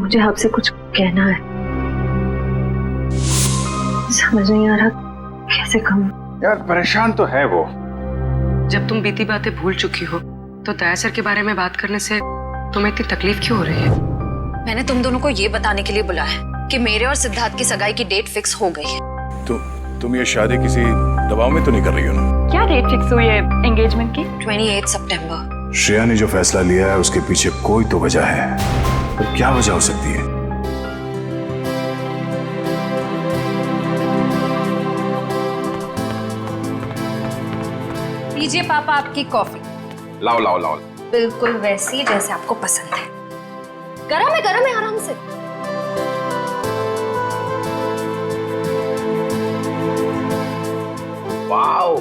मुझे आपसे कुछ कहना है, समझ नहीं आ रहा कैसे कहूँ। यार परेशान तो है वो। जब तुम बीती बातें भूल चुकी हो तो दया सर के बारे में बात करने से तुम्हें इतनी तकलीफ क्यों हो रही है? मैंने तुम दोनों को ये बताने के लिए बुलाया कि मेरे और सिद्धार्थ की सगाई की डेट फिक्स हो गई है। तुम ये शादी किसी दबाव में तो नहीं कर रही हो ना? क्या डेट फिक्स हुई है एंगेजमेंट की? 28 सितंबर। श्रेया ने जो फैसला लिया है उसके पीछे कोई तो वजह है, तो क्या वजह हो सकती है? लीजिए पापा आपकी कॉफी। लाओ लाओ लाओ। बिल्कुल वैसी जैसे आपको पसंद है। गरम है आराम से। वाओ,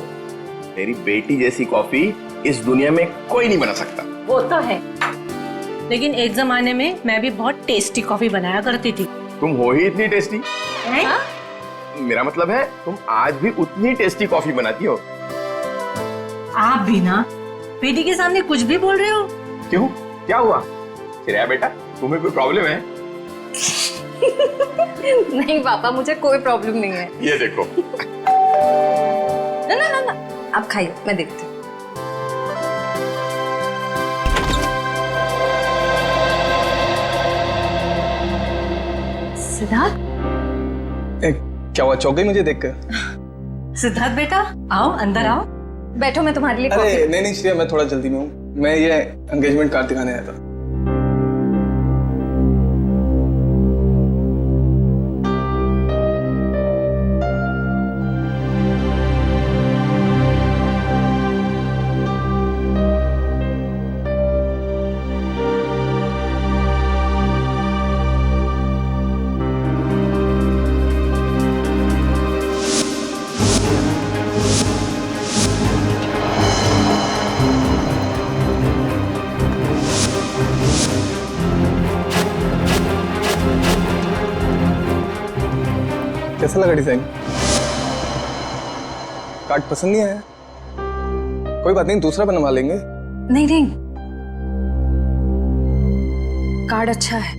तेरी बेटी जैसी कॉफी इस दुनिया में कोई नहीं बना सकता। वो तो है, लेकिन एक जमाने में मैं भी बहुत टेस्टी कॉफी बनाया करती थी। तुम हो ही इतनी टेस्टी। हाँ? मेरा मतलब है तुम आज भी उतनी टेस्टी कॉफी बनाती हो। आप भी ना बेटी के सामने कुछ भी बोल रहे हो। क्यों, क्या हुआ? श्रेया बेटा, तुम्हें कोई प्रॉब्लम है? नहीं पापा, मुझे कोई प्रॉब्लम नहीं है। ये देखो। ना आप खाइए, मैं देखती हूँ। सिद्धार्थ, क्या हुआ, चौंक गई मुझे देखकर? सिद्धार्थ बेटा आओ, अंदर आओ। बैठो, मैं तुम्हारे लिए अरे कॉफी। नहीं श्रेया, मैं थोड़ा जल्दी में हूँ। मैं ये एंगेजमेंट कार्ड दिखाने आया था। कैसा लगा डिजाइन? कार्ड पसंद नहीं आया? कोई बात नहीं, दूसरा बनवा लेंगे। नहीं, कार्ड अच्छा है।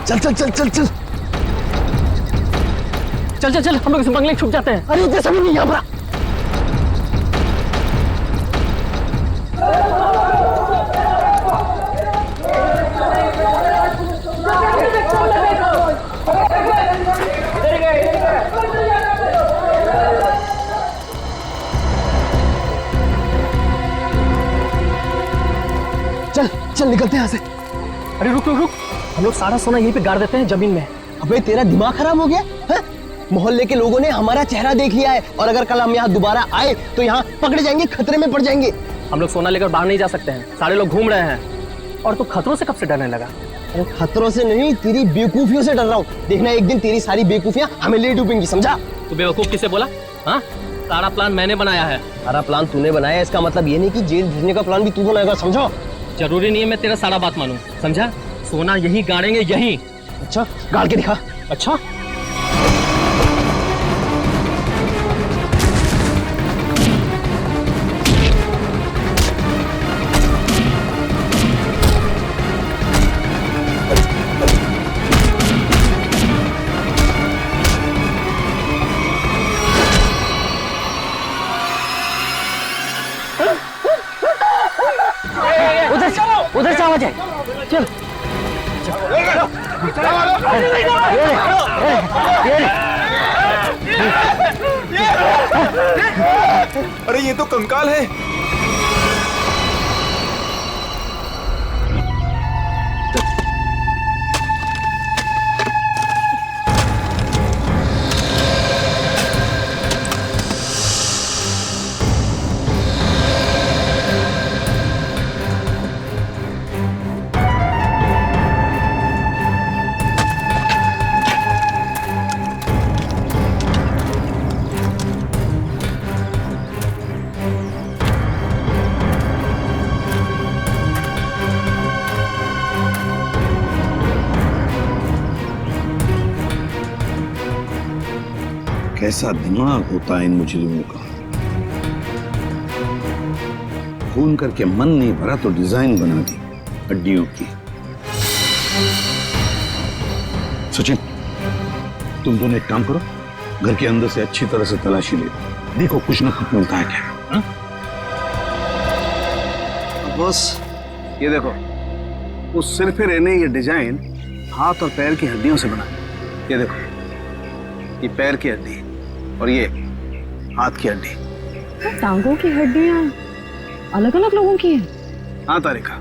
चल चल चल चल चल चल चल चल, हम लोग इस बंगले में छुप जाते हैं। अरे जैसा भी नहीं यहाँ पर। चल चल निकलते हैं यहाँ से। अरे रुक रुक रुक, हम लोग सारा सोना यहीं पे गाड़ देते हैं जमीन में। अबे तेरा दिमाग खराब हो गया है? मोहल्ले के लोगों ने हमारा चेहरा देख लिया है और अगर कल हम यहाँ दोबारा आए तो यहाँ पकड़े जाएंगे, खतरे में पड़ जाएंगे। हम लोग सोना लेकर बाहर नहीं जा सकते हैं, सारे लोग घूम रहे हैं। और तू खतरों से कब से डरने लगा? अरे खतरों से नहीं, तेरी बेवकूफियों से डर रहा हूँ। देखना एक दिन तेरी सारी बेवकूफियां हमें ले डूबेंगी, समझा? तू बेवकूफ किसे बोला? हाँ, सारा प्लान मैंने बनाया है। सारा प्लान तूने बनाया, इसका मतलब ये नहीं कि जेल भेजने का प्लान भी तू बनाएगा, समझो? जरूरी नहीं है मैं तेरा सारा बात मानूं, समझा? सोना यहीं गाड़ेंगे, यहीं। अच्छा, गाड़ के दिखा। अच्छा, उधर से आवाज है। चल अरे ये तो कंकाल है। कैसा दिमाग होता है इन मुजरिमों का। खून करके मन नहीं भरा तो डिजाइन बना दी हड्डियों की। सचिन, तुम दोनों एक काम करो, घर के अंदर से अच्छी तरह से तलाशी ले, देखो कुछ ना कुछ मिलता है क्या। हा? बॉस ये देखो, उस सिर पे रहने ये डिजाइन हाथ और पैर की हड्डियों से बना। ये देखो, ये पैर की हड्डी और ये हाथ की हड्डी। टांगों की हड्डियां अलग अलग लोगों की हैं। हाँ तारिका,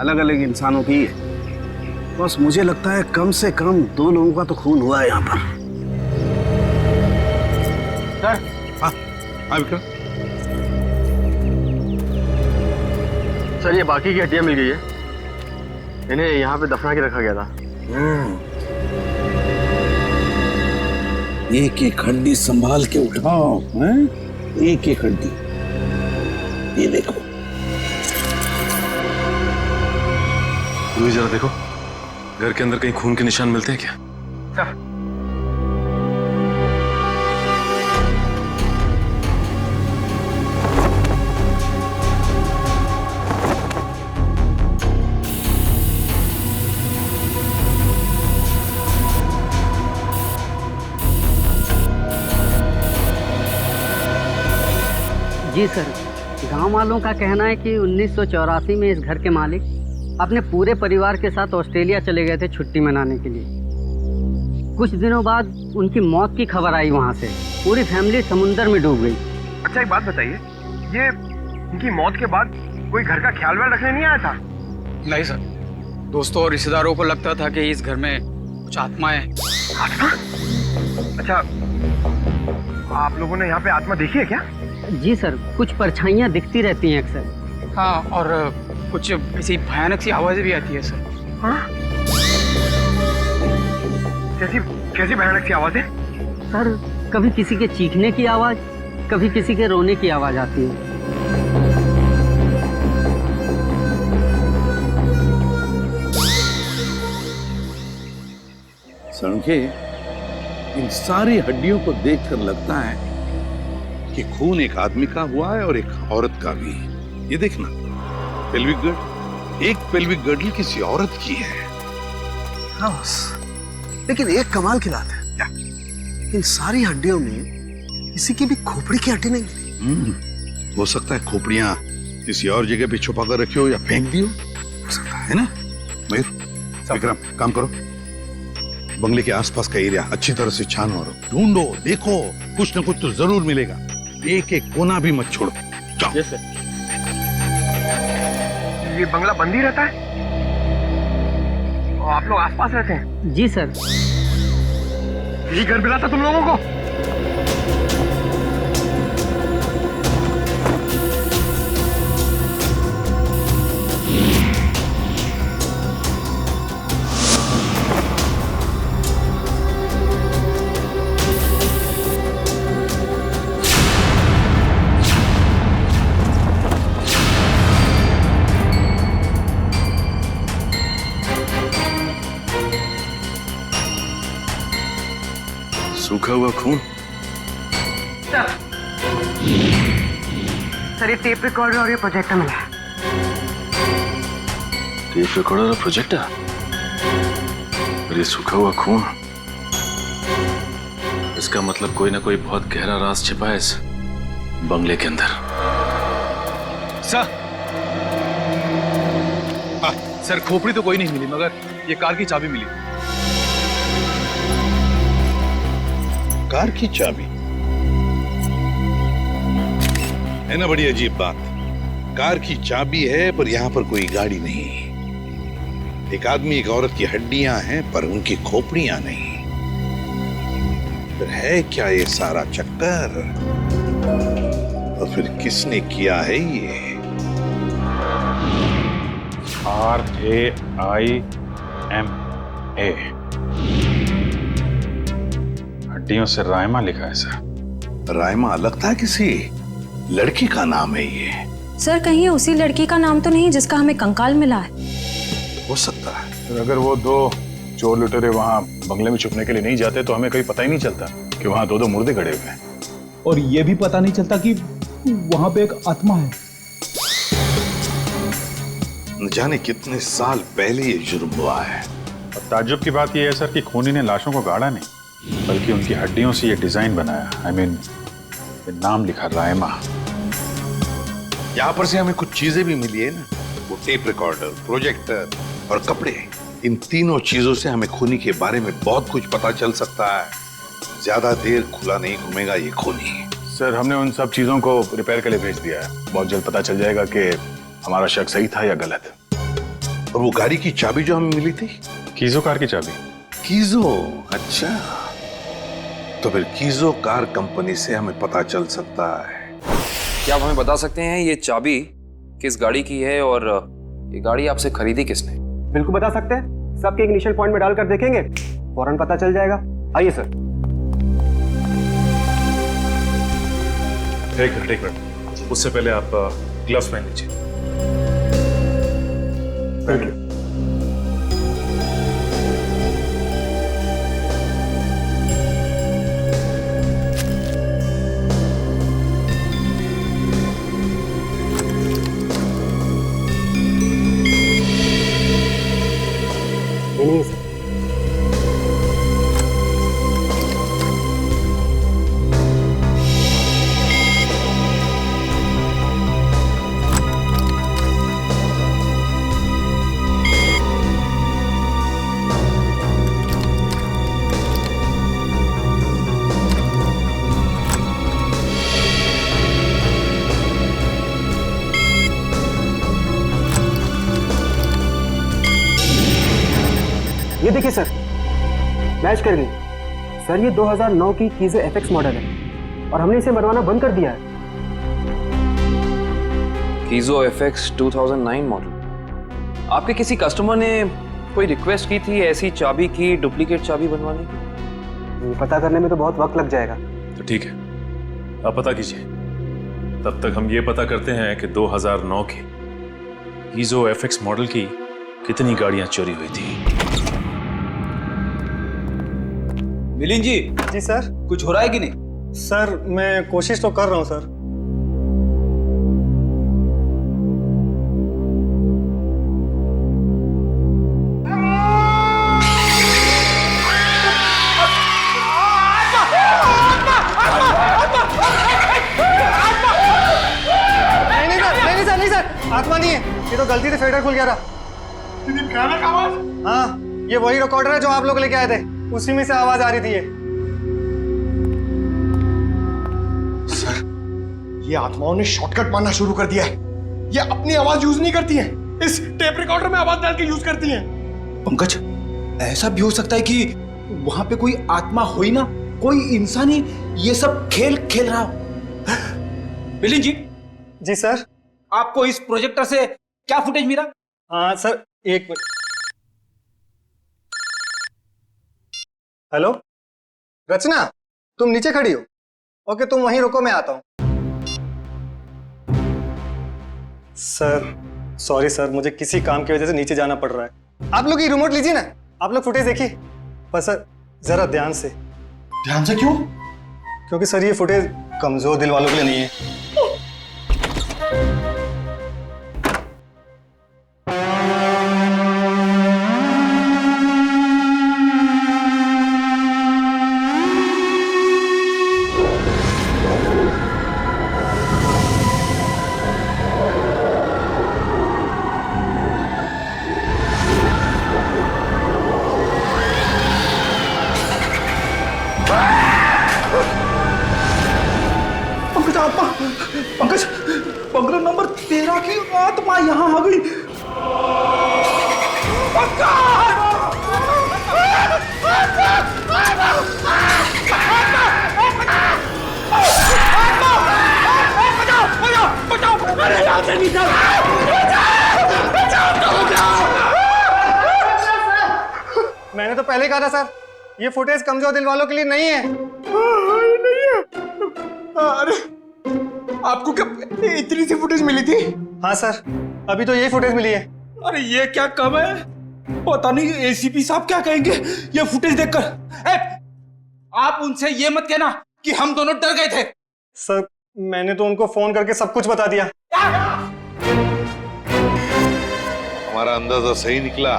अलग अलग इंसानों की है। बस मुझे लगता है कम से कम 2 लोगों का तो खून हुआ है यहाँ पर। सर, हाँ विक्रम। सर ये बाकी की हड्डियां मिल गई है, इन्हें यहाँ पे दफना के रखा गया था। एक एक हड्डी संभाल के उठाओ, हैं? एक एक हड्डी। ये देखो, तुम्हें जरा देखो, घर के अंदर कहीं खून के निशान मिलते हैं क्या? जी सर, गांव वालों का कहना है कि 1984 में इस घर के मालिक अपने पूरे परिवार के साथ ऑस्ट्रेलिया चले गए थे छुट्टी मनाने के लिए। कुछ दिनों बाद उनकी मौत की खबर आई वहां से। पूरी फैमिली समुंदर में डूब गई। अच्छा एक बात बताइए, ये उनकी मौत के बाद कोई घर का ख्याल वाल रखने नहीं आया था? नहीं सर, दोस्तों और रिश्तेदारों को लगता था कि इस घर में कुछ आत्माएं। आत्मा? अच्छा, आप लोगों ने यहाँ पे आत्मा देखी है क्या? जी सर, कुछ परछाइयाँ दिखती रहती हैं अक्सर। हाँ, और कुछ ऐसी भयानक सी आवाजें भी आती है सर। हाँ? कैसी भयानक सी आवाजें? सर, कभी किसी के चीखने की आवाज, कभी किसी के रोने की आवाज आती है। सड़के, इन सारी हड्डियों को देखकर लगता है कि खून एक आदमी का हुआ है और एक औरत का भी। ये देखना, पेल्विक गर्ड, एक पेल्विक गर्डल किसी औरत की है। हाँ बस, लेकिन एक कमाल की बात है, क्या? इन सारी हड्डियों में किसी की भी खोपड़ी की हड्डी नहीं मिली। हो सकता है खोपड़ियां किसी और जगह पे छुपा कर रखी हो या फेंक दी हो सकता है ना। मयूर, विक्रम, काम करो, बंगले के आसपास का एरिया अच्छी तरह से छानो और ढूंढो, देखो, कुछ न कुछ तो जरूर मिलेगा। एक एक कोना भी मत छोड़ो। जाओ। yes, sir. ये बंगला बंद ही रहता है और आप लोग आसपास रहते हैं? जी सर। यही घर मिला था तुम लोगों को? सूखा हुआ खून। सर ये टेप रिकॉर्डर और ये प्रोजेक्टर मिला है। टेप रिकॉर्डर और प्रोजेक्टर और ये सूखा हुआ खून, इसका मतलब कोई ना कोई बहुत गहरा राज छिपा है इस बंगले के अंदर। सर, सर खोपड़ी तो कोई नहीं मिली, मगर ये कार की चाबी मिली। कार की चाबी है ना, बड़ी अजीब बात। कार की चाबी है पर यहाँ पर कोई गाड़ी नहीं। एक आदमी एक औरत की हड्डियां हैं पर उनकी खोपड़ियां नहीं। फिर है क्या ये सारा चक्कर? और फिर किसने किया है ये? RAIMA, हड्डियों से रायमा लिखा है सर। रायमा लगता है किसी लड़की का नाम है ये। सर, कहीं ये उसी लड़की का नाम तो नहीं जिसका हमें कंकाल मिला है? हो सकता है। अगर वो 2 चोर लुटेरे वहाँ बंगले में छुपने के लिए नहीं जाते तो हमें कहीं पता ही नहीं चलता कि वहाँ 2 मुर्दे खड़े हुए हैं। और ये भी पता नहीं चलता कि वहाँ पे एक आत्मा है। न जाने कितने साल पहले ये जुर्म हुआ है। और ताज्जुब की बात यह है सर कि खूनी ने लाशों को गाड़ा नहीं, बल्कि उनकी हड्डियों से ये डिजाइन बनाया। I mean, नाम लिखा रायमा। यहाँ पर से हमें कुछ चीजें भी मिली है ना, वो टेप रिकॉर्डर, प्रोजेक्टर और कपड़े। इन तीनों चीजों से हमें खूनी के बारे में बहुत कुछ पता चल सकता है। ज्यादा देर खुला नहीं घूमेगा ये खूनी। सर हमने उन सब चीजों को रिपेयर के लिए भेज दिया है। बहुत जल्द पता चल जाएगा कि हमारा शक सही था या गलत। और वो गाड़ी की चाबी जो हमें मिली थी, कीजो कार की चाबी। कीजो, अच्छा। तो फिर कीजो कार कंपनी से हमें पता चल सकता है। क्या आप हमें बता सकते हैं ये चाबी किस गाड़ी की है और ये गाड़ी आपसे खरीदी किसने? बिल्कुल बता सकते हैं, सबके इग्निशन पॉइंट में डालकर देखेंगे, फौरन पता चल जाएगा। आइए सर। एक मिनट, उससे पहले आप ग्लव्स पहन लीजिए। Thank you. नहीं सर। ये देखिए सर, मैच कर गई। सर ये 2009 की कीजो एफएक्स मॉडल है और हमने इसे बनवाना बंद कर दिया है। कीजो एफएक्स 2009 मॉडल। आपके किसी कस्टमर ने कोई रिक्वेस्ट की थी ऐसी चाबी की डुप्लीकेट चाबी बनवाने की? पता करने में तो बहुत वक्त लग जाएगा। तो ठीक है, आप पता कीजिए। तब तक हम ये पता करते हैं कि 2009 के कीजो एफएक्स मॉडल की कितनी गाड़ियां चोरी हुई थी। मिलिंद जी। जी सर। कुछ हो रहा है कि नहीं? सर मैं कोशिश तो कर रहा हूं सर। नहीं सर, आत्मा नहीं है, ये तो गलती से फेडर खुल गया था। हाँ, ये वही रिकॉर्डर है जो आप लोग लेके आए थे, उसी में से आवाज आ रही थी। सर, ये आत्माओं ने शॉर्टकट मारना शुरू कर दिया है। ये अपनी आवाज यूज नहीं करती हैं, इस टेप रिकॉर्डर में आवाज डाल के यूज करती हैं। पंकज, ऐसा भी हो सकता है कि वहां पे कोई आत्मा हो ही ना, कोई इंसान ही ये सब खेल खेल रहा हो। मिलिंद जी। जी सर। आपको इस प्रोजेक्टर से क्या फुटेज मिला? हाँ सर, एक मिनट। हेलो रचना, तुम नीचे खड़ी हो? ओके, तुम वहीं रुको, मैं आता हूं। सर सॉरी सर, मुझे किसी काम की वजह से नीचे जाना पड़ रहा है। आप लोग ये रिमोट लीजिए ना, आप लोग फुटेज देखिए, पर सर जरा ध्यान से। ध्यान से क्यों? क्योंकि सर ये फुटेज कमजोर दिल वालों के लिए नहीं है। पंकज, बंगला नंबर 13 की आत्मा यहाँ आ गई। मैंने तो पहले कहा था सर, ये फुटेज कमजोर दिल वालों के लिए नहीं है। नहीं है। अरे आपको क्या इतनी सी फुटेज मिली थी? हाँ सर, अभी तो यही फुटेज मिली है। अरे ये क्या कम है, पता नहीं एसीपी साहब क्या कहेंगे ये फुटेज देखकर। आप उनसे ये मत कहना कि हम दोनों डर गए थे। सर मैंने तो उनको फोन करके सब कुछ बता दिया। हमारा अंदाजा सही निकला।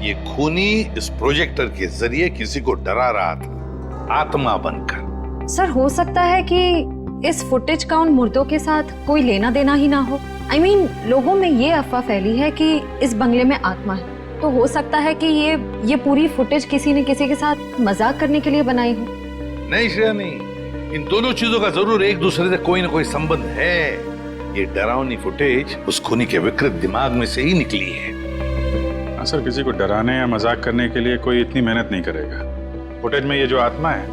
ये खूनी इस प्रोजेक्टर के जरिए किसी को डरा रहा था, आत्मा बनकर। सर हो सकता है कि इस फुटेज का उन मुर्दों के साथ कोई लेना देना ही ना हो। I mean, लोगों में ये अफवाह फैली है कि इस बंगले में आत्मा है, तो हो सकता है कि ये पूरी फुटेज किसी ने किसी के साथ मजाक करने के लिए बनाई हो। नहीं श्रेया, नहीं, इन दोनों चीजों का जरूर एक दूसरे से कोई ना कोई संबंध है। ये डरावनी फुटेज उस खूनी के विकृत दिमाग में से ही निकली है। हाँ सर, किसी को डराने या मजाक करने के लिए कोई इतनी मेहनत नहीं करेगा। फुटेज में ये जो आत्मा है,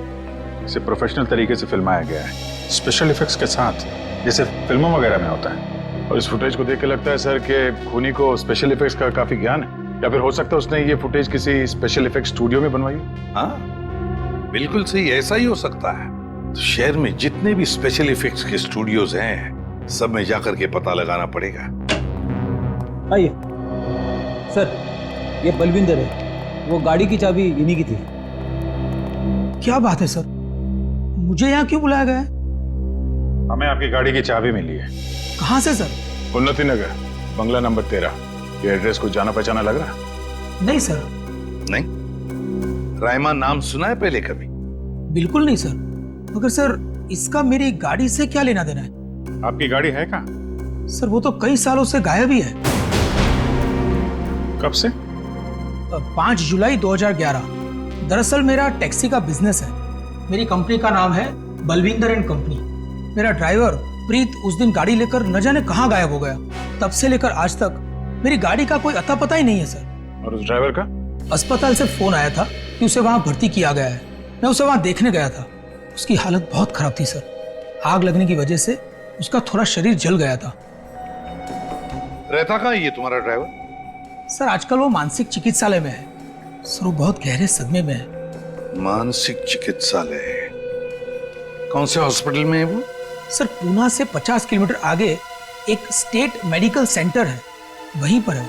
इसे प्रोफेशनल तरीके से फिल्माया गया है, स्पेशल इफेक्ट्स के साथ, जैसे फिल्मों वगैरह में होता है। और इस फुटेज को देख के लगता है सर कि खूनी को स्पेशल इफेक्ट्स का काफी ज्ञान है, या फिर हो सकता है उसने ये फुटेज किसी स्पेशल इफेक्ट स्टूडियो में बनवाई। हाँ बिल्कुल सही, ऐसा ही हो सकता है। तो शहर में जितने भी स्पेशल इफेक्ट्स के स्टूडियोज हैं, सब में जाकर के पता लगाना पड़ेगा। आइए सर, ये बलविंदर है, वो गाड़ी की चाबी इन्हीं की थी। क्या बात है सर, मुझे यहाँ क्यों बुलाया गया है? हमें आपकी गाड़ी की चाबी मिली है। कहाँ से सर? उन्नति नगर, बंगला नंबर 13। ये एड्रेस को जाना पहचाना लग रहा? नहीं सर। नहीं? रायमा नाम सुना है पहले कभी? बिल्कुल नहीं सर। मगर सर, इसका मेरी गाड़ी से क्या लेना देना है? आपकी गाड़ी है कहाँ? सर वो तो कई सालों से गायब ही है। कब से? 5 जुलाई 2011। दरअसल मेरा टैक्सी का बिजनेस है। मेरी कंपनी का नाम है बलविंदर एंड कंपनी। मेरा ड्राइवर प्रीत उस दिन गाड़ी लेकर न जाने कहाँ गायब हो गया। तब से लेकर आज तक मेरी गाड़ी का कोई अता पता ही नहीं है सर। और उस ड्राइवर का? अस्पताल से फोन आया था कि उसे वहां भर्ती किया गया है। मैं उसे वहां देखने गया था। उसकी हालत बहुत खराब थी सर। आग लगने की वजह से उसका थोड़ा शरीर जल गया था। रहता कहाँ ये तुम्हारा ड्राइवर? सर आजकल वो मानसिक चिकित्सालय में है। सर वो बहुत गहरे सदमे में है। मानसिक चिकित्सालय? कौन से हॉस्पिटल में है वो? सर पूना से 50 किलोमीटर आगे एक स्टेट मेडिकल सेंटर है, वहीं पर है।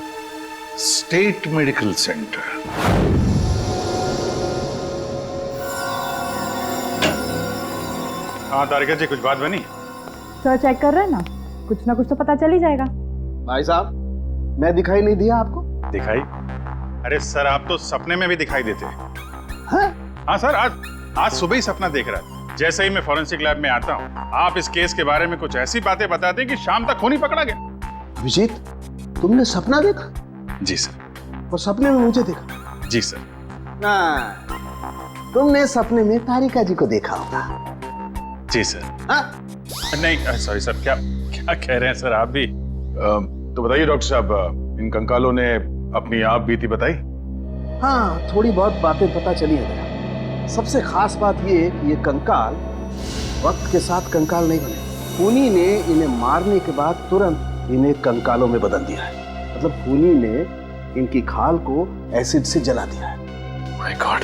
State medical centre? हाँ तारिका जी, कुछ बात बनी? सर चेक कर रहे हैं ना, कुछ ना कुछ तो पता चल ही जाएगा। भाई साहब, मैं दिखाई नहीं दिया आपको? दिखाई? अरे सर, आप तो सपने में भी दिखाई देते हैं। हाँ सर, आज सुबह ही सपना देख रहा था। जैसे ही मैं फॉरेंसिक लैब में आता हूँ, आप इस केस के बारे में कुछ ऐसी बातें बताते हैं कि शाम तक खूनी पकड़ा गया। विजीत, तुमने सपना देखा? जी सर। और सपने में मुझे देखा? जी सर। तुमने सपने में तारिका जी को देखा होगा। जी सर। नहीं सॉरी सर, क्या कह रहे हैं सर आप भी? तो बताइए डॉक्टर साहब, इन कंकालों ने अपनी आप बीती बताई? हाँ, थोड़ी बहुत बातें पता चली है। सबसे खास बात ये कि ये कंकाल वक्त के साथ कंकाल नहीं बने। खूनी ने इन्हें मारने के बाद तुरंत इन्हें कंकालों में बदल दिया है। मतलब खूनी ने इनकी खाल को एसिड से जला दिया है। माय गॉड,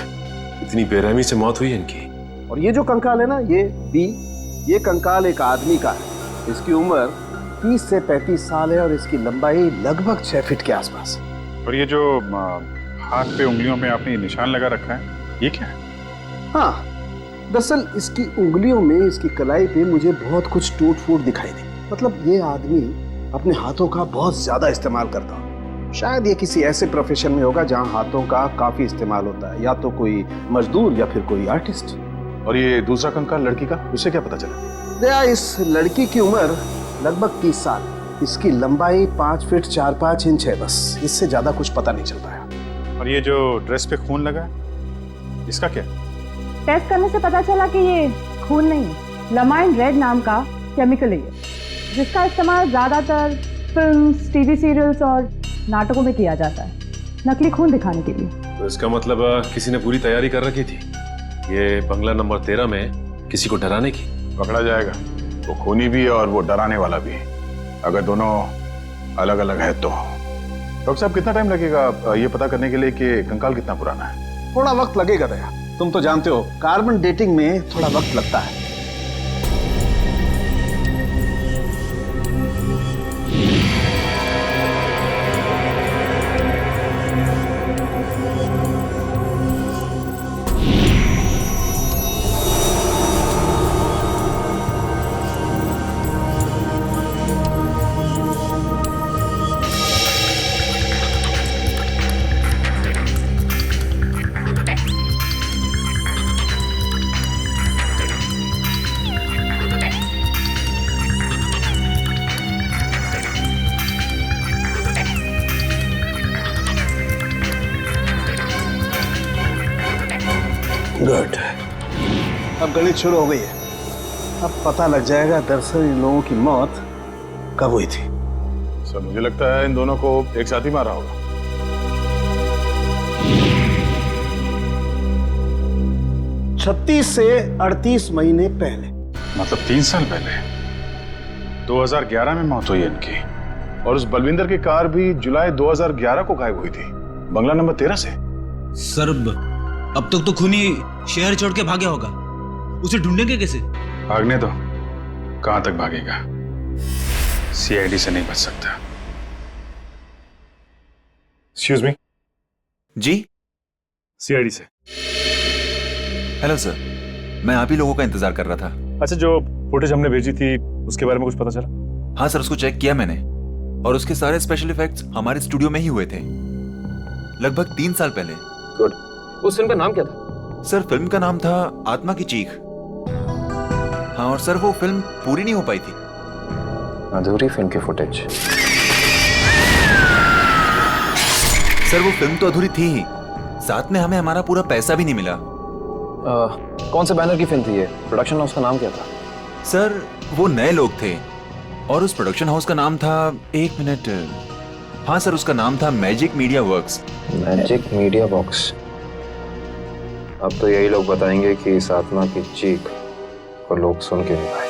इतनी बेरहमी से मौत हुई इनकी। और ये जो कंकाल है ना, ये कंकाल एक आदमी का है। इसकी उम्र 30 से 35 साल है और इसकी लंबाई लगभग 6 फीट के आसपास। और ये जो हाथ पे उंगलियों में आपने निशान लगा रखा है, ये क्या है? हाँ, दरअसल इसकी उंगलियों में, इसकी कलाई पे मुझे बहुत कुछ टूट फूट दिखाई दी। मतलब ये आदमी अपने हाथों का बहुत ज्यादा इस्तेमाल करता है। शायद ये किसी ऐसे प्रोफेशन में होगा जहाँ हाथों का काफी इस्तेमाल होता है, या तो कोई मजदूर या फिर कोई आर्टिस्ट। और ये दूसरा कंकाल लड़की का, उसे क्या पता चला? दया, इस लड़की की उम्र लगभग 30 साल। इसकी लंबाई 5 फीट 4-5 इंच है, बस इससे ज्यादा कुछ पता नहीं चल पाया। और ये जो ड्रेस पे खून लगा है, इसका क्या? टेस्ट करने से पता चला कि ये खून नहीं है, लमाइन रेड नाम का केमिकल है, जिसका इस्तेमाल ज्यादातर फिल्म्स, टीवी सीरियल्स और नाटकों में किया जाता है, नकली खून दिखाने के लिए। तो इसका मतलब किसी ने पूरी तैयारी कर रखी थी, ये बंगला नंबर 13 में किसी को डराने की। पकड़ा जाएगा, वो खूनी भी है और वो डराने वाला भी, अगर दोनों अलग अलग है तो। डॉक्टर साहब, कितना टाइम लगेगा ये पता करने के लिए कि कंकाल कितना पुराना है? थोड़ा वक्त लगेगा दया, तुम तो जानते हो कार्बन डेटिंग में थोड़ा वक्त लगता है। गणित शुरू हो गई है। अब पता लग जाएगा दरअसल इन लोगों की मौत कब हुई थी। सर मुझे लगता है इन दोनों को एक साथ ही मारा होगा। 36 से 38 महीने पहले, मतलब 3 साल पहले। 2011 में मौत हुई है इनकी। और उस बलविंदर की कार भी जुलाई 2011 को गायब हुई थी, बंगला नंबर 13 से। सर अब तक तो खूनी शहर छोड़ के भागा होगा, उसे ढूंढेंगे कैसे? भागने दो, कहां तक भागेगा? सीआईडी से नहीं बच सकता। Excuse me. जी सीआईडी से। हेलो सर, मैं आप ही लोगों का इंतजार कर रहा था। अच्छा, जो फुटेज हमने भेजी थी उसके बारे में कुछ पता चला? हाँ सर, उसको चेक किया मैंने और उसके सारे स्पेशल इफेक्ट्स हमारे स्टूडियो में ही हुए थे, लगभग 3 साल पहले। गुड। उस फिल्म का नाम क्या था? सर फिल्म का नाम था आत्मा की चीख। हाँ, और सर वो फिल्म पूरी नहीं हो पाई थी। अधूरी फिल्म की फुटेज। सर वो फिल्म तो अधूरी थी ही, साथ में हमें हमारा पूरा पैसा भी नहीं मिला। कौन से बैनर की फिल्म थी ये? प्रोडक्शन हाउस का नाम क्या था? सर वो नए लोग थे और उस प्रोडक्शन हाउस का नाम था, 1 मिनट, हाँ सर उसका नाम था magic media works. Magic media works. अब तो यही लोग बताएंगे कि इस आत्मा की चीख को लोग सुन के नहीं पाए।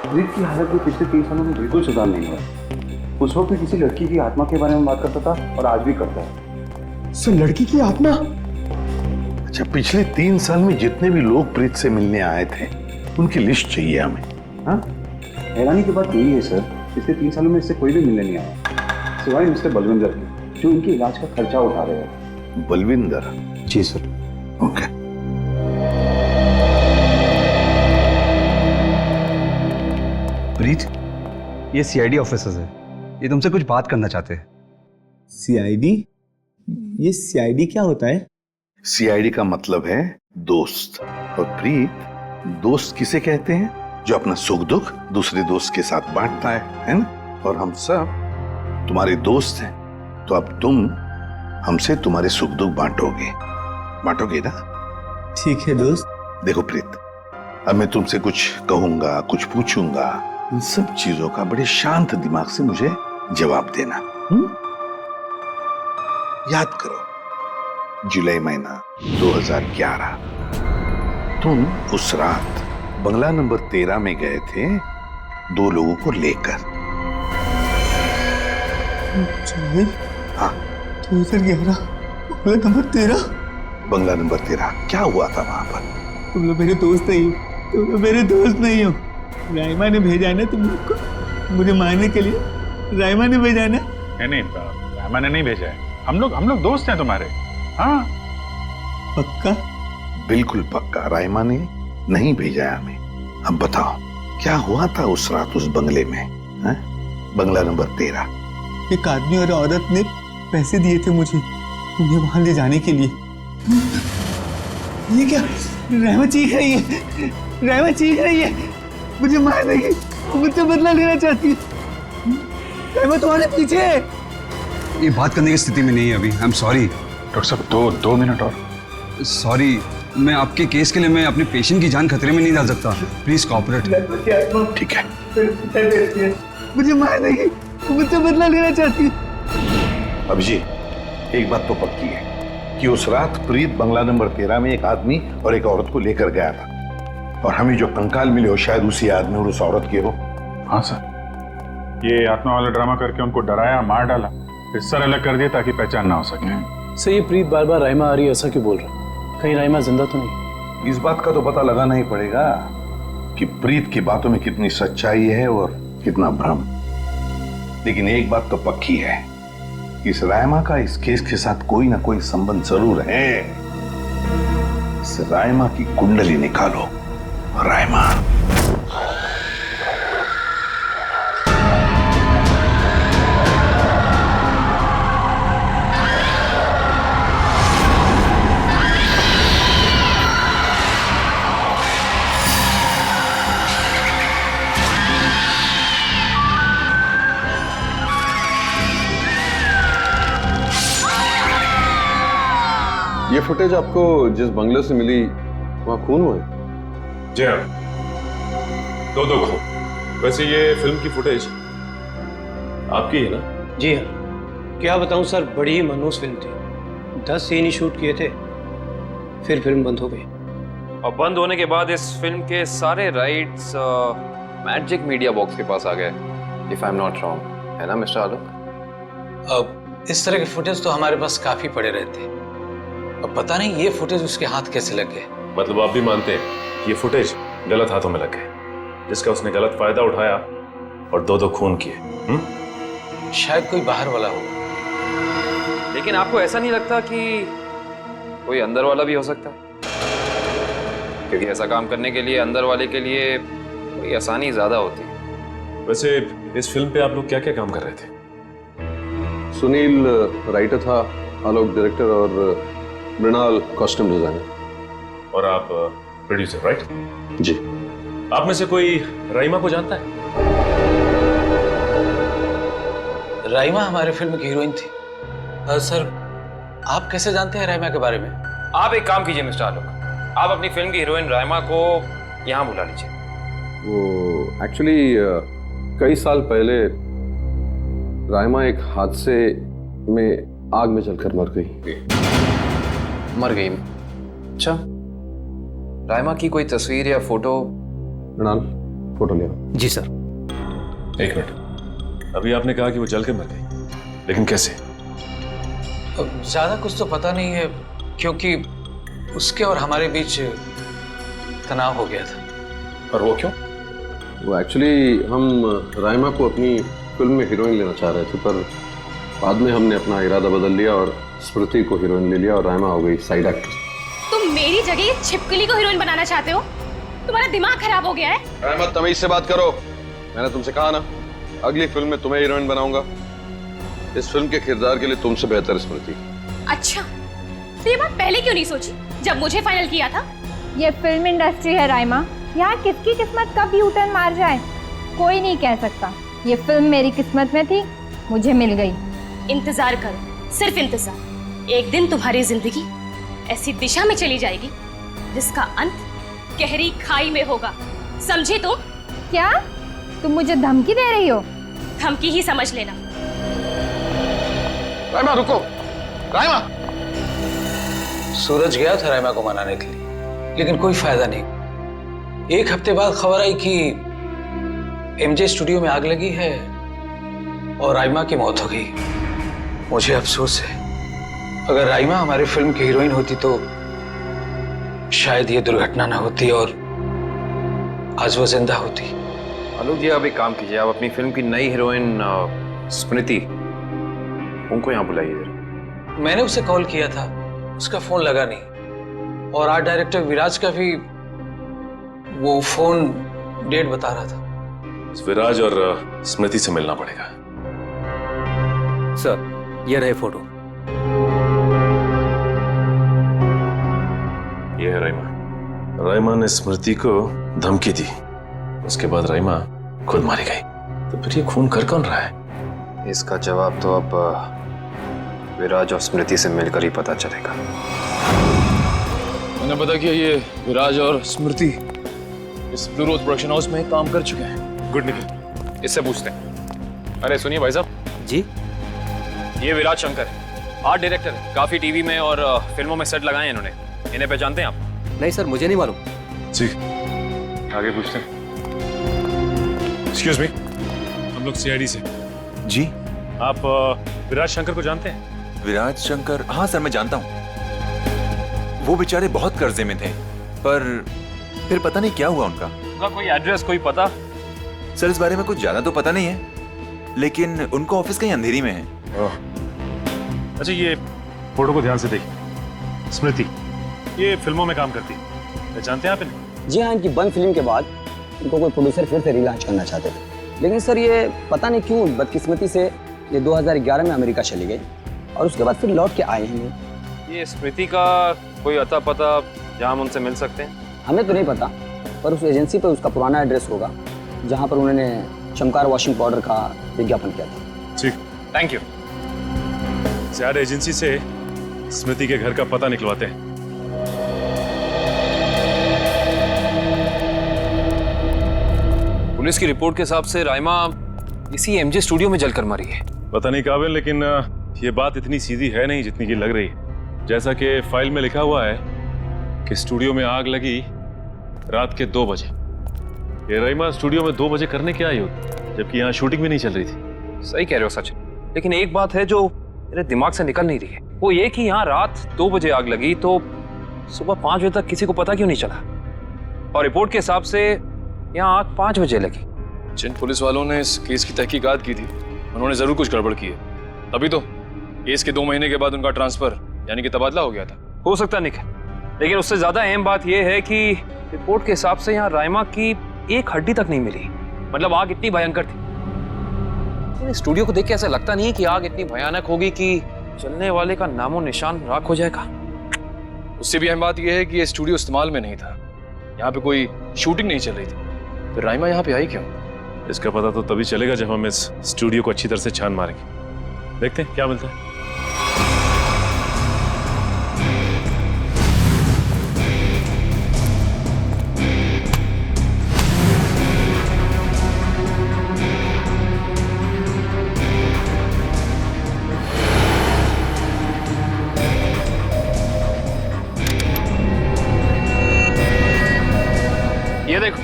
ब्रीत की हालत में पिछले 3 सालों में बिल्कुल सुधार नहीं हुआ। उस वक्त किसी लड़की की आत्मा के बारे में बात करता था और आज भी करता है। सर लड़की की आत्मा? अच्छा, पिछले 3 साल में जितने भी लोग प्रीत से मिलने आए थे उनकी लिस्ट चाहिए हमें। हाँ, हैरानी की बात यही है सर, पिछले 3 सालों में इससे कोई भी मिलने नहीं आया सिवाय मिस्टर बलविंदर के, जो इनके इलाज का खर्चा उठा रहे हैं। बलविंदर? जी सर। ओके। प्रीत, ये सीआईडी ऑफिसर्स है, ये तुमसे कुछ बात करना चाहते हैं। सीआईडी? ये सीआईडी क्या होता है? सीआईडी का मतलब है दोस्त। और प्रीत, दोस्त किसे कहते हैं? जो अपना सुख दुख दूसरे दोस्त के साथ बांटता है ना? और हम सब तुम्हारे दोस्त हैं, तो अब तुम हमसे तुम्हारे सुख दुख बांटोगे ना? ठीक है दोस्त। देखो प्रीत, अब मैं तुमसे कुछ कहूंगा, कुछ पूछूंगा, इन सब चीजों का बड़े शांत दिमाग से मुझे जवाब देना। याद करो, जुलाई महीना 2011, तुम उस रात बंगला नंबर 13 में गए थे 2 लोगों को लेकर। हाँ, 2011 बंगला नंबर 13। बंगला नंबर 13, क्या हुआ था वहां पर? तुम लोग मेरे दोस्त नहीं हो, तुम लोग मेरे दोस्त नहीं हो। राइमा ने भेजा ना तुम लोग को मुझे मारने के लिए। राइमा ने भेजा ना? नहीं, राइमा ने नहीं भेजा है। हम लोग दोस्त हैं तुम्हारे। हाँ पक्का? बिल्कुल पक्का, राइमा ने नहीं भेजा है हमें। अब बताओ क्या हुआ था उस रात उस बंगले में, है? बंगला नंबर 13। एक आदमी और औरत ने पैसे दिए थे मुझे उन्हें वहां ले जाने के लिए। ये क्या? राइमा चीख रही है, राइमा चीख रही है, मुझे मार देगी, मुझसे बदला लेना चाहती है। राइमा तुम्हारे पीछे है। ये बात करने की स्थिति में नहीं है अभी। आई एम सॉरी डॉक्टर साहब, 2 मिनट और। सॉरी, मैं आपके केस के लिए मैं अपने पेशेंट की जान खतरे में नहीं डाल सकता। Please cooperate. ठीक है। मुझे मार देगी, मुझसे बदला लेना चाहती है। अभिजीत, एक बात तो पक्की है कि उस रात प्रीत बंगला नंबर 13 में एक आदमी और एक औरत को लेकर गया था, और हमें जो कंकाल मिले हो शायद उसी आदमी और उस औरत के हो। हाँ सर, ये आत्मा वाला ड्रामा करके उनको डराया, मार डाला, फिर सर अलग कर दिया ताकि पहचान ना हो सके। सर ये प्रीत बार बार राइमा आ रही है ऐसा क्यों बोल रहा है? कहीं राइमा जिंदा तो नहीं? इस बात का तो पता लगाना ही पड़ेगा कि प्रीत की बातों में कितनी सच्चाई है और कितना भ्रम। लेकिन एक बात तो पक्की है, इस राइमा का इस केस के साथ कोई ना कोई संबंध जरूर है। इस राइमा की कुंडली निकालो। राइमा, ये फुटेज आपको जिस बंगले से मिली वहां खून हुआ है? जी हाँ, दो खो। वैसे ये फिल्म की फुटेज आपकी है ना? जी हाँ, क्या बताऊं सर, बड़ी ही मनहूस फिल्म थी। 10 सीन ही शूट किए थे, फिर फिल्म बंद हो गई। और बंद होने के बाद इस फिल्म के सारे राइट्स मैजिक मीडिया बॉक्स के पास आ गए, if I am not wrong, है ना मिस्टर आलोक? अब इस तरह के फुटेज तो हमारे पास काफी पड़े रहते हैं। अब पता नहीं ये फुटेज उसके हाथ कैसे लग गए। मतलब आप भी मानते हैं कि ये फुटेज गलत हाथों में लग गए, जिसका उसने गलत फायदा उठाया और दो खून किए? शायद कोई बाहर वाला होगा। लेकिन आपको ऐसा नहीं लगता कि कोई अंदर वाला भी हो सकता है? क्योंकि ऐसा काम करने के लिए अंदर वाले के लिए कोई आसानी ज्यादा होती है। वैसे इस फिल्म पे आप लोग क्या क्या काम कर रहे थे? सुनील राइटर था, आलोक डायरेक्टर और मृणाल कॉस्ट्यूम डिजाइनर। और आप प्रोड्यूसर, राइट? जी। आप में से कोई राइमा को जानता है? राइमा हमारे फिल्म की हीरोइन थी। सर, आप कैसे जानते हैं राइमा के बारे में? आप एक काम कीजिए मिस्टर आलोक, आप अपनी फिल्म की हीरोइन राइमा को यहाँ बुला लीजिए। वो एक्चुअली कई साल पहले राइमा एक हादसे में आग में जलकर मर गई। मर गई? अच्छा, राइमा की कोई तस्वीर या फोटो? मृणाल, फोटो लिया। जी सर। एक मिनट, अभी आपने कहा कि वो जल के मर गई, लेकिन कैसे? ज्यादा कुछ तो पता नहीं है, क्योंकि उसके और हमारे बीच तनाव हो गया था। और वो क्यों? वो एक्चुअली हम राइमा को अपनी फिल्म में हीरोइन लेना चाह रहे थे, पर बाद में हमने अपना इरादा बदल लिया और स्मृति को हीरोइन ले लिया और राइमा हो गई साइड एक्ट्रेस। तुम मेरी जगह ये छिपकली को हीरोइन बनाना चाहते हो? तुम्हारा दिमाग खराब हो गया है? राइमा, तमीज से बात करो। मैंने तुमसे कहा ना, अगली फिल्म में तुम्हें हीरोइन बनाऊंगा। इस फिल्म के किरदार के लिए तुमसे बेहतर स्मृति। अच्छा, तो ये बात पहले क्यों नहीं सोची जब मुझे फाइनल किया था? ये फिल्म इंडस्ट्री है राइमा, यहाँ किसकी किस्मत कब यू टर्न मार जाए कोई नहीं कह सकता। ये फिल्म मेरी किस्मत में थी, मुझे मिल गई। इंतजार करो, सिर्फ इंतजार। एक दिन तुम्हारी जिंदगी ऐसी दिशा में चली जाएगी जिसका अंत गहरी खाई में होगा, समझे तुम? क्या तुम मुझे धमकी दे रही हो? धमकी ही समझ लेना। राइमा रुको, राइमा। सूरज गया था राइमा को मनाने के लिए, लेकिन कोई फायदा नहीं। एक हफ्ते बाद खबर आई कि एमजे स्टूडियो में आग लगी है और राइमा की मौत हो गई। मुझे अफसोस है, अगर राइमा हमारी फिल्म की हीरोइन होती तो शायद ये दुर्घटना ना होती और आज वो जिंदा होती। आलोक जी, आप एक काम कीजिए, आप अपनी फिल्म की नई हीरोइन स्मृति, उनको यहाँ बुलाइए जरा। मैंने उसे कॉल किया था, उसका फोन लगा नहीं, और आर्ट डायरेक्टर विराज का भी वो फोन डेट बता रहा था। विराज और स्मृति से मिलना पड़ेगा। सर, ये रहे फोटो। ये है राइमा। राइमा ने स्मृति को धमकी दी, उसके बाद राइमा खुद मारी गई। तो फिर ये खून कर कौन रहा है? इसका जवाब तो अब विराज और स्मृति से मिलकर ही पता चलेगा। मैंने पता किया, ये विराज और स्मृति इस ब्लू रोज प्रोडक्शन हाउस में काम कर चुके हैं। गुड निकल, इससे पूछते हैं। अरे सुनिए भाई साहब जी, ये विराज शंकर आर्ट डायरेक्टर, काफी टीवी में और फिल्मों में सेट लगाए हैं इन्होंने। इन्हें पहचानते हैं आप? नहीं सर, मुझे नहीं मालूम। जी, आगे पूछते हैं। एक्सक्यूज मी, हम लोग सीआईडी से। जी। आप विराज शंकर को जानते हैं? विराज शंकर? हाँ सर, मैं जानता हूँ। वो बेचारे बहुत कर्जे में थे, पर फिर पता नहीं क्या हुआ उनका। उनका कोई एड्रेस, कोई पता? सर, इस बारे में कुछ ज्यादा तो पता नहीं है, लेकिन उनको ऑफिस कहीं अंधेरी में है। अच्छा, ये फोटो को ध्यान से देखिए। स्मृति ये फिल्मों में काम करती है, पहचानते हैं आप इन्हें? जी हाँ, इनकी बंद फिल्म के बाद इनको कोई प्रोड्यूसर फिर से रिलॉन्च करना चाहते थे, लेकिन सर ये पता नहीं क्यों बदकिस्मती से ये 2011 में अमेरिका चली गई और उसके बाद फिर लौट के आए हैं। ये स्मृति का कोई अता पता जहाँ हम उनसे मिल सकते हैं? हमें तो नहीं पता, पर उस एजेंसी पर उसका पुराना एड्रेस होगा जहाँ पर उन्होंने चमकार वॉशिंग पाउडर का विज्ञापन किया था। ठीक, थैंक यू। यार, एजेंसी से स्मृति के घर का पता निकलवाते हैं। पुलिस की रिपोर्ट के हिसाब से राइमा इसी एमजे स्टूडियो में जलकर मरी है। पता नहीं काबिल, लेकिन ये बात इतनी सीधी है नहीं जितनी की लग रही है। जैसा कि फाइल में लिखा हुआ है कि स्टूडियो में आग लगी रात के 2 बजे। ये राइमा स्टूडियो में 2 बजे करने क्या आई होगी, जबकि यहाँ शूटिंग भी नहीं चल रही थी। सही कह रहे हो सच, लेकिन एक बात है जो मेरे दिमाग से निकल नहीं रही है, वो ये कि यहाँ रात 2 बजे आग लगी तो सुबह 5 बजे तक किसी को पता क्यों नहीं चला? और रिपोर्ट के हिसाब से यहाँ आग 5 बजे लगी। जिन पुलिस वालों ने इस केस की तहकीकात की थी उन्होंने जरूर कुछ गड़बड़ की है, तभी तो केस के 2 महीने के बाद उनका ट्रांसफर यानी कि तबादला हो गया था। हो सकता निकल, लेकिन उससे ज्यादा अहम बात यह है कि रिपोर्ट के हिसाब से यहाँ राइमा की एक हड्डी तक नहीं मिली। मतलब आग इतनी भयंकर थी। स्टूडियो को देख के ऐसा लगता नहीं है कि आग इतनी भयानक होगी कि चलने वाले का नामो निशान राख हो जाएगा। उससे भी अहम बात यह है कि ये स्टूडियो इस्तेमाल में नहीं था, यहाँ पे कोई शूटिंग नहीं चल रही थी। फिर राइमा यहाँ पे आई क्यों? इसका पता तो तभी चलेगा जब हम इस स्टूडियो को अच्छी तरह से छान मारेंगे। देखते हैं क्या मिलता है। ये देखो,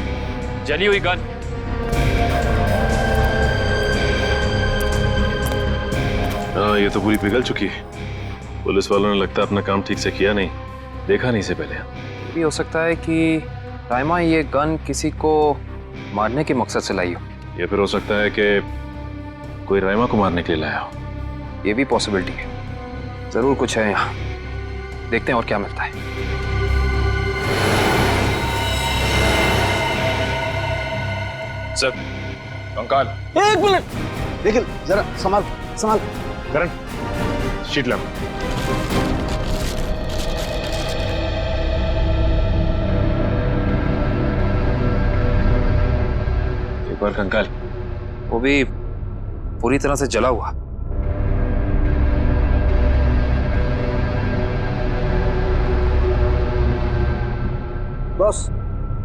जली हुई गन। हाँ, ये तो पूरी पिघल चुकी है। पुलिस वालों ने लगता है अपना काम ठीक से किया नहीं, देखा नहीं से पहले। भी हो सकता है कि राइमा ये गन किसी को मारने के मकसद से लाई हो, या फिर हो सकता है कि कोई राइमा को मारने के लिए लाया हो। ये भी पॉसिबिलिटी है। जरूर कुछ है यहाँ, देखते हैं और क्या मिलता है। सर, कंकाल। 1 मिनट, देखिए जरा संभाल संभाल। करण, शीट लैम्प। एक बार कंकाल, वो भी पूरी तरह से जला हुआ। बॉस,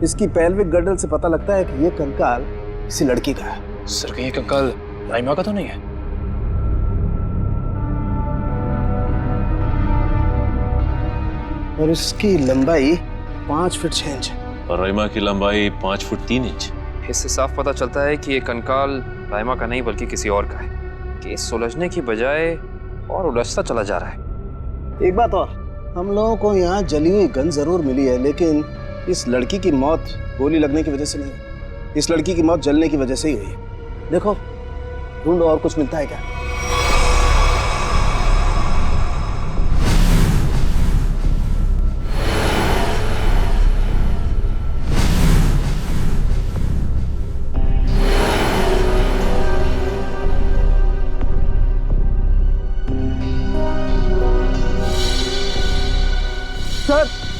इसकी पेल्विक गर्डल से पता लगता है कि ये कंकाल किसी लड़की का है। सर, कहीं ये कंकाल राइमा का तो नहीं है? और इसकी लंबाई 5 फीट 6 इंच है। और राइमा की लंबाई 5 फुट 3 इंच। इससे साफ पता चलता है कि ये कंकाल राइमा का नहीं बल्कि किसी और का है। केस सुलझने की बजाय और उलझता चला जा रहा है। एक बात और, हम लोगों को यहाँ जली हुई गन जरूर मिली है, लेकिन इस लड़की की मौत गोली लगने की वजह से नहीं हुई। इस लड़की की मौत जलने की वजह से ही हुई है। देखो, ढूंढो और कुछ मिलता है क्या।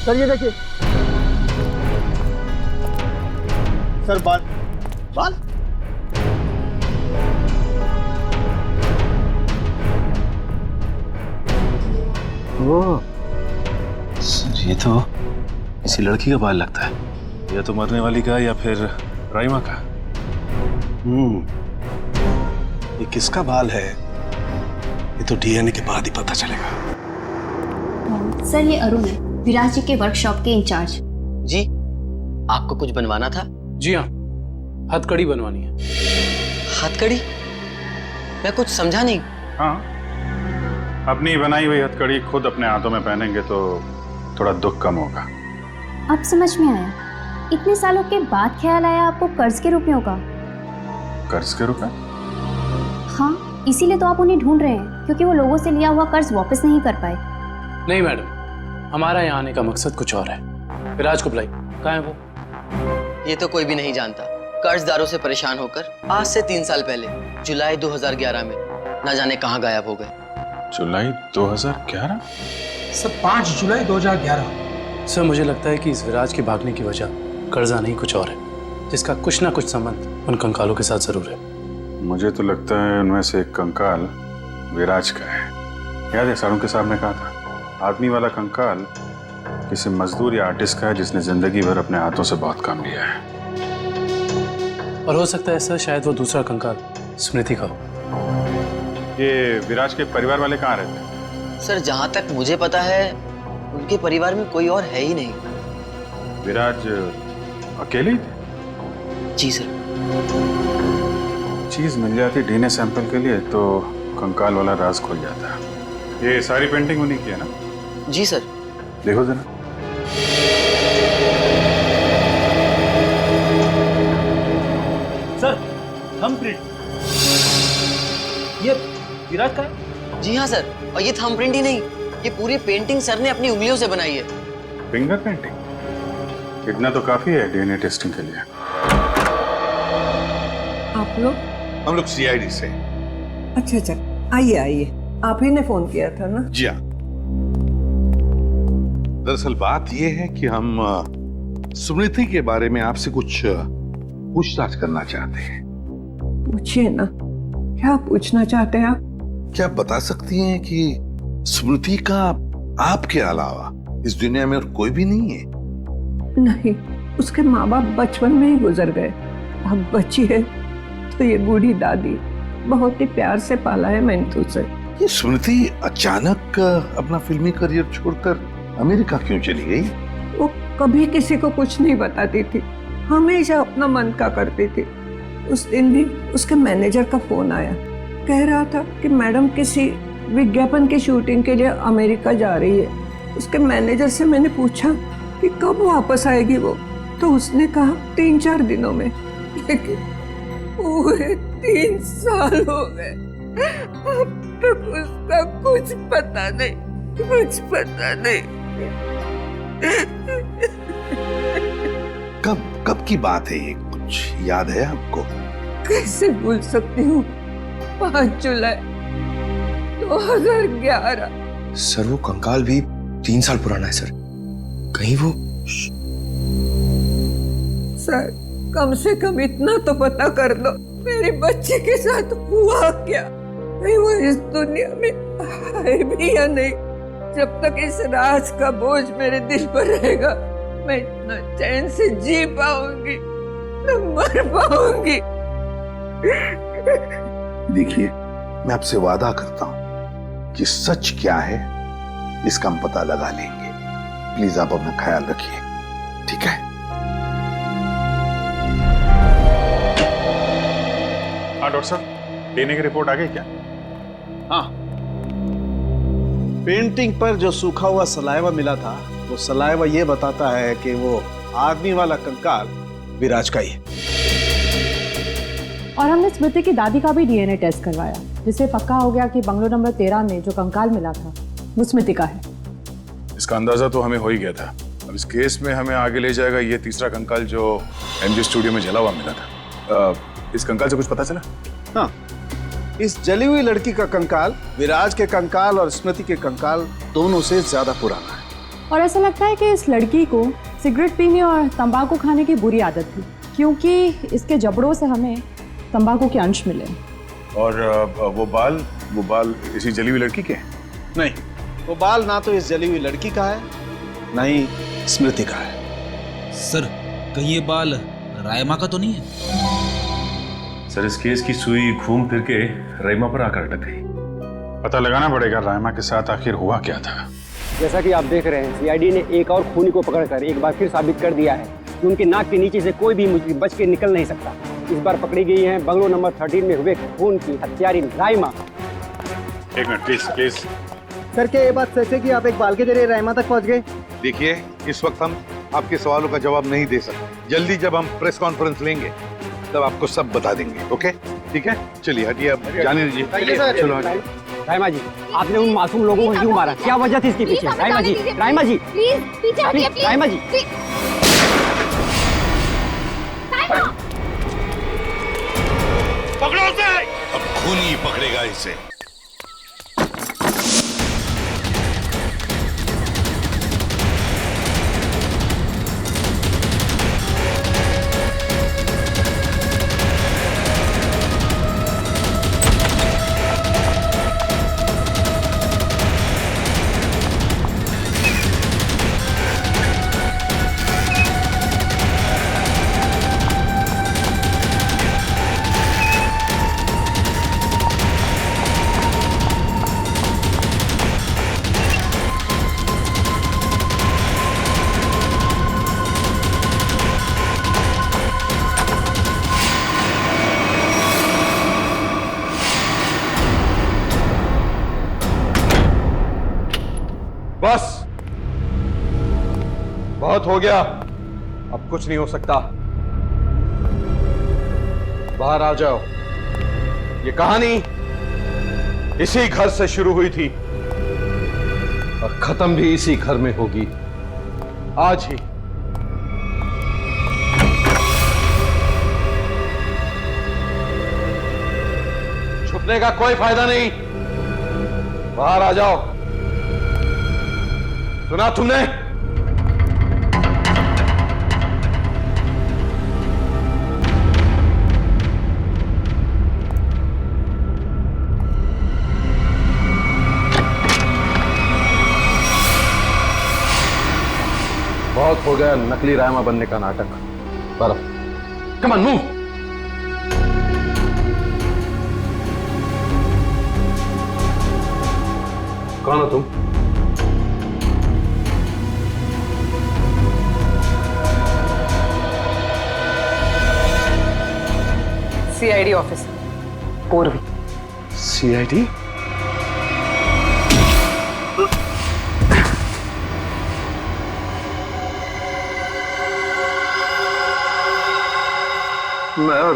सर ये देखिए सर, बाल बाल। ओह सर, ये तो किसी लड़की का बाल लगता है। या तो मरने वाली का या फिर राइमा का। ये किसका बाल है ये तो डीएनए के बाद ही पता चलेगा। सर, ये अरुण है, विराज जी के वर्कशॉप के इंचार्ज। जी, आपको कुछ बनवाना था? जी हाँ, हथकड़ी बनवानी है। हथकड़ी? मैं कुछ समझा नहीं। हाँ, अपनी बनाई हुई हथकड़ी खुद अपने हाथों में पहनेंगे तो थोड़ा दुख कम होगा। अब समझ में आया, इतने सालों के बाद ख्याल आया आपको कर्ज के रुप में होगा। कर्ज के रुप में? हाँ, इसीलिए तो आप उन्हें ढूंढ रहे हैं, क्योंकि वो लोगों से लिया हुआ कर्ज वापस नहीं कर पाए। नहीं मैडम, हमारा यहाँ आने का मकसद कुछ और है। विराज को बुलाई, कहाँ है वो? ये तो कोई भी नहीं जानता। कर्जदारों से परेशान होकर आज से 3 साल पहले जुलाई 2011 में न जाने कहाँ गायब हो गए। जुलाई 2011? सर, 5 जुलाई 2011। सर, मुझे लगता है कि इस विराज के भागने की वजह कर्जा नहीं कुछ और है, जिसका कुछ ना कुछ संबंध उन कंकालों के साथ जरूर है। मुझे तो लगता है उनमें से एक कंकाल विराज का है। याद है सारुण के साहब ने कहा था, आदमी वाला कंकाल किसी मजदूर या आर्टिस्ट का है जिसने जिंदगी भर अपने हाथों से बहुत काम लिया है। और हो सकता है सर शायद वो दूसरा कंकाल स्मृति का हो। ये विराज के परिवार वाले कहाँ रहते हैं? सर जहां तक मुझे पता है उनके परिवार में कोई और है ही नहीं। विराज अकेले ही थे? जी सर। चीज मिल जाती डीएनए सैंपल के लिए तो कंकाल वाला राज खुल जाता। ये सारी पेंटिंग उन्हीं की है ना? जी सर। देखो जरा। सर थंबप्रिंट ये विराट का है? जी हाँ सर, और ये थंबप्रिंट ही नहीं, ये पूरी पेंटिंग सर ने अपनी उंगलियों से बनाई है। Finger painting? इतना तो काफी है डीएनए टेस्टिंग के लिए। आप लोग? हम लोग सीआईडी से। अच्छा अच्छा, आइए आइए, आप ही ने फोन किया था ना? जी हाँ। दरअसल बात यह है कि हम स्मृति के बारे में आपसे कुछ पूछताछ करना चाहते हैं। पूछिए ना, क्या पूछना चाहते हैं आप? क्या आप बता सकती हैं कि स्मृति का आपके अलावा इस दुनिया में और कोई भी नहीं है? नहीं, उसके माँ बाप बचपन में ही गुजर गए। अब बची है तो ये बूढ़ी दादी, बहुत ही प्यार से पाला है मैंने उसे। ये स्मृति अचानक अपना फिल्मी करियर छोड़कर अमेरिका क्यों चली गई? वो कभी किसी को कुछ नहीं बताती थी, हमेशा अपना मन का करती थी। उस दिन भी उसके मैनेजर का फोन आया, कह रहा था कि मैडम किसी विज्ञापन की शूटिंग के लिए अमेरिका जा रही है। उसके मैनेजर से मैंने पूछा कि कब वापस आएगी वो, तो उसने कहा 3-4 दिनों में। लेकिन पूरे 3 साल हो गए, अब तक उसका कुछ पता नहीं, कुछ पता नहीं। कब की बात है ये, कुछ याद है आपको? कैसे भूल सकती हूँ, 5 जुलाई 2011। सर वो कंकाल भी 3 साल पुराना है सर, कहीं वो। सर कम से कम इतना तो पता कर लो, मेरी बच्ची के साथ हुआ क्या? कहीं वो इस दुनिया में है भी या नहीं? जब तक इस राज का बोझ मेरे दिल पर रहेगा, मैं इतना चैन से जी पाऊंगी, न मर पाऊंगी। देखिए, मैं आपसे वादा करता हूं कि सच क्या है इसका हम पता लगा लेंगे। प्लीज आप अपना ख्याल रखिए, ठीक है? हाँ डॉक्टर साहब, डीएनए की रिपोर्ट आ गई क्या? हाँ, पेंटिंग पर जो सूखा हुआ सलाइवा मिला था, वो सलाइवा ये बताता है कि वो आदमी वाला कंकाल विराज का ही है। और हमने स्मृति की दादी का भी डीएनए टेस्ट करवाया, जिससे पक्का हो गया कि बंगलो नंबर 13 में जो कंकाल मिला था वो स्मृति का है। इसका अंदाजा तो हमें हो ही गया था। अब इस केस में हमें आगे ले जाएगा ये तीसरा कंकाल जो एमजे स्टूडियो में जला हुआ मिला था। इस कंकाल से कुछ पता चला? हाँ, इस जली हुई लड़की का कंकाल विराज के कंकाल और स्मृति के कंकाल दोनों से ज्यादा पुराना है। और ऐसा लगता है कि इस लड़की को सिगरेट पीने और तंबाकू खाने की बुरी आदत थी, क्योंकि इसके जबड़ों से हमें तंबाकू के अंश मिले। और वो बाल इसी जली हुई लड़की के? नहीं, वो बाल ना तो इस जली हुई लड़की का है, ना ही स्मृति का है। सर कहीं ये बाल रायमा का तो नहीं है? सर इस केस की सुई घूम फिर के रायमा पर आकर अटक गई। पता लगाना पड़ेगा रायमा के साथ आखिर हुआ क्या था। जैसा कि आप देख रहे हैं, सीआईडी ने एक और खूनी को पकड़कर एक बार फिर साबित कर दिया है कि उनके नाक के नीचे से कोई भी मुजरिम बच के निकल नहीं सकता। इस बार पकड़ी गई है बंगलो नंबर 13 में हुए खून की हत्यारी रायमा। एक मिनट प्लीज। सर क्या ये बात सच है कि आप एक बाल के जरिए रायमा तक पहुंच गए? देखिए, इस वक्त हम आपके सवालों का जवाब नहीं दे सकते। जल्दी जब हम प्रेस कॉन्फ्रेंस लेंगे तब आपको सब बता देंगे। ओके, ठीक है? चलिए हटिए, अब जाने दीजिए। चलो हटिए। रायमा जी, आपने उन मासूम लोगों को क्यों मारा? क्या वजह थी इसके पीछे? रायमा जी, रायमा जी, प्लीज पीछे हटिए, प्लीज। रायमा जी, पकड़ो उसे। अब खूनी पकड़ेगा इसे। बस, बहुत हो गया, अब कुछ नहीं हो सकता। बाहर आ जाओ। ये कहानी इसी घर से शुरू हुई थी और खत्म भी इसी घर में होगी, आज ही। छुपने का कोई फायदा नहीं, बाहर आ जाओ। सुना तुमने? बहुत हो गया नकली रायमा बनने का नाटक। Come on, move. कौन हो तुम? सीआईडी ऑफिस, पूर्वी। सीआईडी? मैं और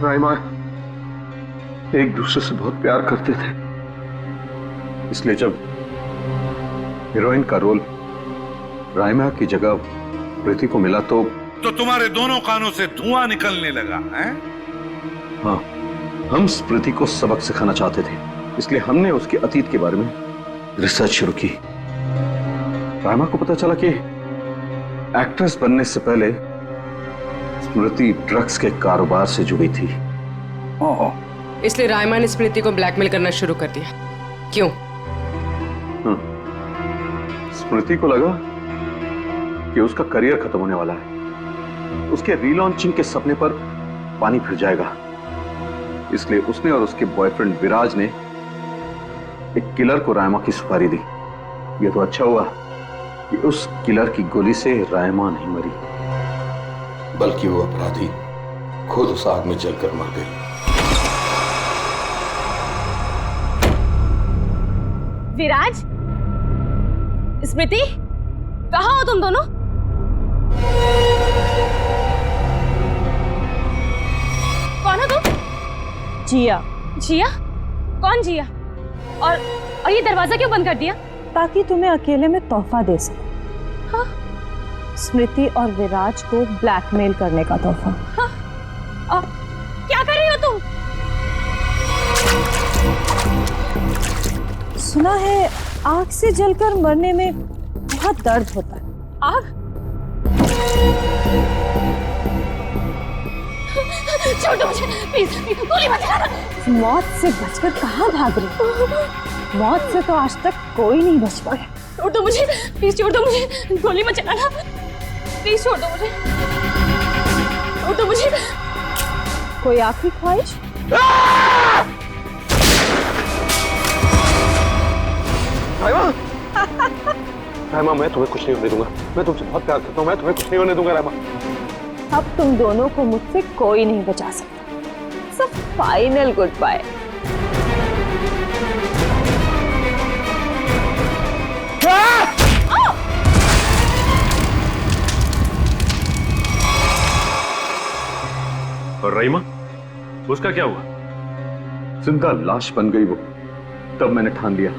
राइमा एक दूसरे से बहुत प्यार करते थे, इसलिए जब हीरोइन का रोल राइमा की जगह प्रीति को मिला तो तुम्हारे दोनों कानों से धुआं निकलने लगा है? हाँ, हम स्मृति को सबक सिखाना चाहते थे, इसलिए हमने उसके अतीत के बारे में रिसर्च शुरू की। राइमा को पता चला कि एक्ट्रेस बनने से पहले स्मृति ड्रग्स के कारोबार से जुड़ी थी। इसलिए राइमा ने स्मृति को ब्लैकमेल करना शुरू कर दिया। क्यों? स्मृति को लगा कि उसका करियर खत्म होने वाला है, उसके रीलॉन्चिंग के सपने पर पानी फिर जाएगा, इसलिए उसने और उसके बॉयफ्रेंड विराज ने एक किलर को रायमा की सुपारी दी। यह तो अच्छा हुआ कि उस किलर की गोली से रायमा नहीं मरी, बल्कि वो अपराधी खुद उस आग में जलकर मर गई। विराज, स्मृति, कहाँ हो तुम दोनों? कौन हो तुम? जिया। जिया? कौन जिया? और ये दरवाजा क्यों बंद कर दिया? ताकि तुम्हें अकेले में तोहफा दे सकूं। हाँ? स्मृति और विराज को ब्लैकमेल करने का तोहफा। हाँ? और क्या कर रही हो तुम? सुना है आग से जलकर मरने में बहुत दर्द होता है। आग? छोड़ो मुझे, प्लीज, गोली मत चलाना। मौत से बचकर कहाँ भाग रही हो? मौत से तो आज तक कोई नहीं बच पाया। छोड़ दो मुझे, प्लीज छोड़ दो मुझे, गोली मत चलाना, प्लीज छोड़ दो मुझे, छोड़ दो मुझे। कोई आखिरी ख्वाहिश? रायमा, मैं तुम्हें कुछ नहीं होने दूंगा। मैं तुमसे बहुत प्यार करता हूँ, मैं तुम्हें कुछ नहीं होने दूंगा रायमा। अब तुम दोनों को मुझसे कोई नहीं बचा सकता। सब फाइनल गुड बाय। और रहीमा, उसका क्या हुआ? जिंदा लाश बन गई वो। तब मैंने ठान लिया,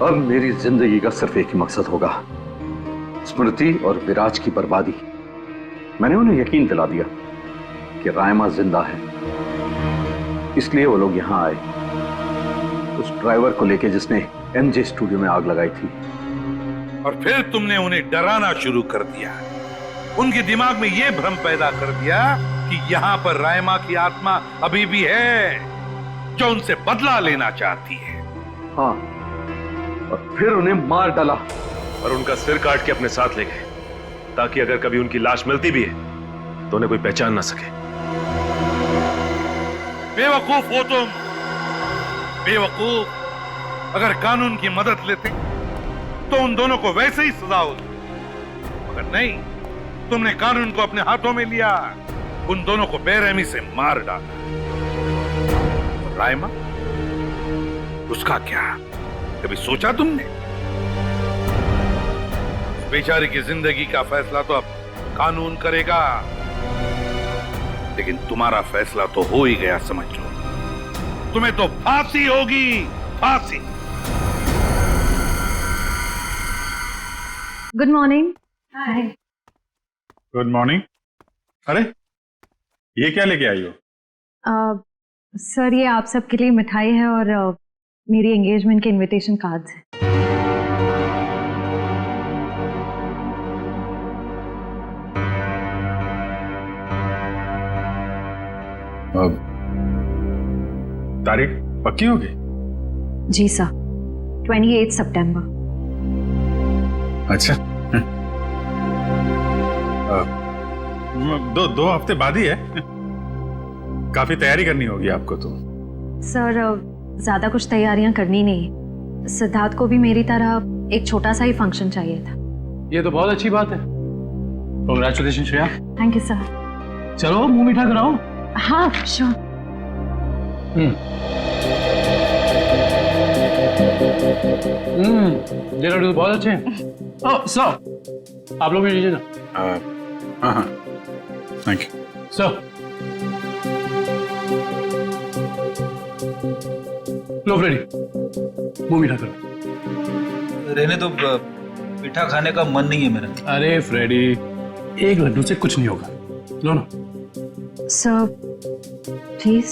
अब मेरी जिंदगी का सिर्फ एक ही मकसद होगा, स्मृति और विराज की बर्बादी। मैंने उन्हें यकीन दिला दिया कि रायमा जिंदा है, इसलिए वो लोग यहां आए, उस ड्राइवर को लेके जिसने एमजे स्टूडियो में आग लगाई थी। और फिर तुमने उन्हें डराना शुरू कर दिया, उनके दिमाग में यह भ्रम पैदा कर दिया कि यहां पर रायमा की आत्मा अभी भी है जो उनसे बदला लेना चाहती है। हाँ, और फिर उन्हें मार डाला और उनका सिर काट के अपने साथ ले गए, ताकि अगर कभी उनकी लाश मिलती भी है तो उन्हें कोई पहचान ना सके। बेवकूफ हो तुम, बेवकूफ। अगर कानून की मदद लेते तो उन दोनों को वैसे ही सजा होती, मगर नहीं, तुमने कानून को अपने हाथों में लिया, उन दोनों को बेरहमी से मार डाला। रायमा, उसका क्या? कभी सोचा तुमने? बेचारे की जिंदगी का फैसला तो अब कानून करेगा, लेकिन तुम्हारा फैसला तो हो ही गया, समझ लो। तुम्हें तो फांसी होगी, फांसी। Good morning. Hi. Good morning. अरे ये क्या लेके आई हो? सर ये आप सबके लिए मिठाई है और मेरी एंगेजमेंट के इनविटेशन कार्ड्स हैं। तारीख पक्की होगी? जी सर, 28 सितंबर। अच्छा। दो हफ्ते बाद ही है। काफी तैयारी करनी होगी आपको तो। सर ज्यादा कुछ तैयारियां करनी नहीं, सिद्धार्थ को भी मेरी तरह एक छोटा सा ही फंक्शन चाहिए था। ये तो बहुत अच्छी बात है। Congratulation Shreya. Thank you sir. चलो मुंह मीठा कराओ। हाँ श्योर। डिनर तो बहुत अच्छे हैं। ओह सर, आप लोग भी लीजिए ना। हाँ हाँ थैंक यू सर। लो फ्रेडी, मुंह मीठा करो। रहने तो मीठा खाने का मन नहीं है मेरा। अरे फ्रेडी, एक लड्डू से कुछ नहीं होगा, लो ना। Sir please.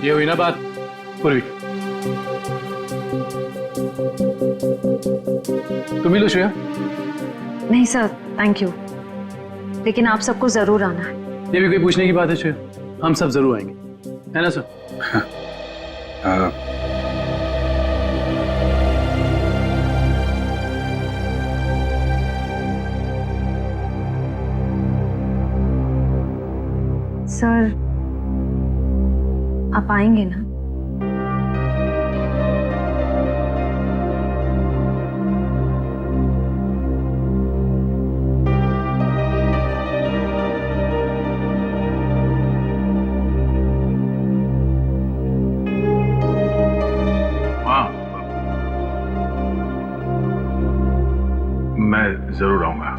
ये हुई ना बात पूर्वी। तुम ही लो श्रेया। नहीं सर थैंक यू, लेकिन आप सबको जरूर आना है। ये भी कोई पूछने की बात है श्रेया? हम सब जरूर आएंगे, है ना सर? सर आप आएंगे ना? मैं जरूर आऊंगा।